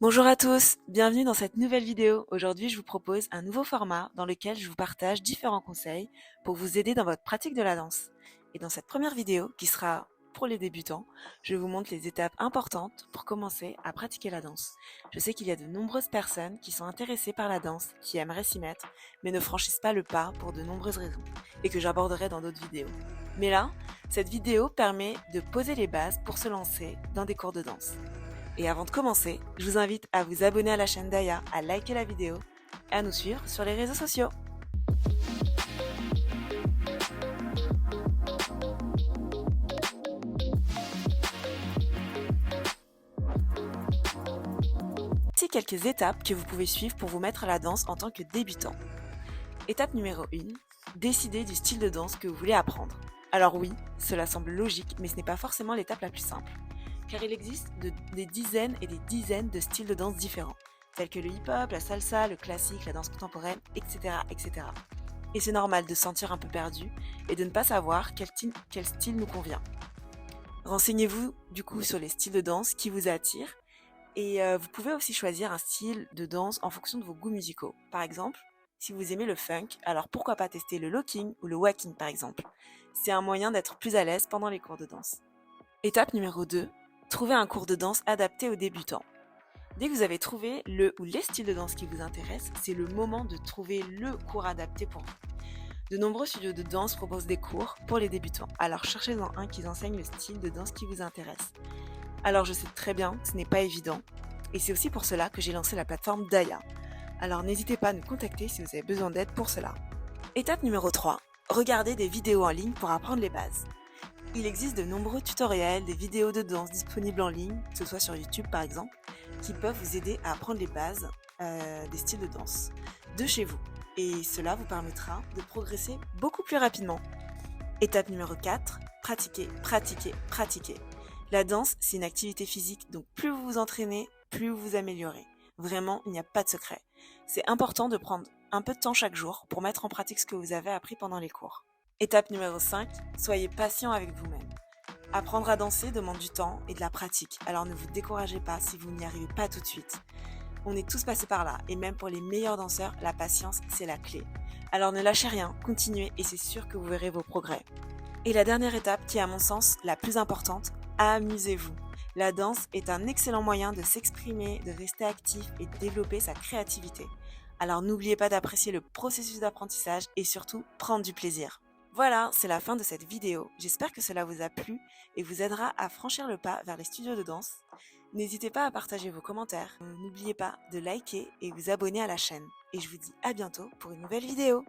Bonjour à tous, bienvenue dans cette nouvelle vidéo. Aujourd'hui, je vous propose un nouveau format dans lequel je vous partage différents conseils pour vous aider dans votre pratique de la danse. Et dans cette première vidéo, qui sera pour les débutants, je vous montre les étapes importantes pour commencer à pratiquer la danse. Je sais qu'il y a de nombreuses personnes qui sont intéressées par la danse, qui aimeraient s'y mettre, mais ne franchissent pas le pas pour de nombreuses raisons, et que j'aborderai dans d'autres vidéos. Mais là, cette vidéo permet de poser les bases pour se lancer dans des cours de danse. Et avant de commencer, je vous invite à vous abonner à la chaîne d'Aya, à liker la vidéo et à nous suivre sur les réseaux sociaux. Voici quelques étapes que vous pouvez suivre pour vous mettre à la danse en tant que débutant. Étape numéro 1, décidez du style de danse que vous voulez apprendre. Alors oui, cela semble logique, mais ce n'est pas forcément l'étape la plus simple, car il existe des dizaines et des dizaines de styles de danse différents, tels que le hip-hop, la salsa, le classique, la danse contemporaine, etc. etc. Et c'est normal de se sentir un peu perdu et de ne pas savoir quel style nous convient. Renseignez-vous du coup sur les styles de danse qui vous attirent et vous pouvez aussi choisir un style de danse en fonction de vos goûts musicaux. Par exemple, si vous aimez le funk, alors pourquoi pas tester le locking ou le walking par exemple. C'est un moyen d'être plus à l'aise pendant les cours de danse. Étape numéro 2, trouvez un cours de danse adapté aux débutants. Dès que vous avez trouvé le ou les styles de danse qui vous intéressent, c'est le moment de trouver le cours adapté pour vous. De nombreux studios de danse proposent des cours pour les débutants, alors cherchez-en un qui enseigne le style de danse qui vous intéresse. Alors je sais très bien que ce n'est pas évident, et c'est aussi pour cela que j'ai lancé la plateforme Daya. Alors n'hésitez pas à nous contacter si vous avez besoin d'aide pour cela. Étape numéro 3, regardez des vidéos en ligne pour apprendre les bases. Il existe de nombreux tutoriels, des vidéos de danse disponibles en ligne, que ce soit sur YouTube par exemple, qui peuvent vous aider à apprendre les bases des styles de danse de chez vous. Et cela vous permettra de progresser beaucoup plus rapidement. Étape numéro 4, pratiquer, pratiquer, pratiquer. La danse, c'est une activité physique, donc plus vous vous entraînez, plus vous vous améliorez. Vraiment, il n'y a pas de secret. C'est important de prendre un peu de temps chaque jour pour mettre en pratique ce que vous avez appris pendant les cours. Étape numéro 5, soyez patient avec vous-même. Apprendre à danser demande du temps et de la pratique, alors ne vous découragez pas si vous n'y arrivez pas tout de suite. On est tous passés par là, et même pour les meilleurs danseurs, la patience, c'est la clé. Alors ne lâchez rien, continuez et c'est sûr que vous verrez vos progrès. Et la dernière étape, qui est à mon sens la plus importante, amusez-vous. La danse est un excellent moyen de s'exprimer, de rester actif et de développer sa créativité. Alors n'oubliez pas d'apprécier le processus d'apprentissage et surtout prendre du plaisir. Voilà, c'est la fin de cette vidéo. J'espère que cela vous a plu et vous aidera à franchir le pas vers les studios de danse. N'hésitez pas à partager vos commentaires. N'oubliez pas de liker et vous abonner à la chaîne. Et je vous dis à bientôt pour une nouvelle vidéo.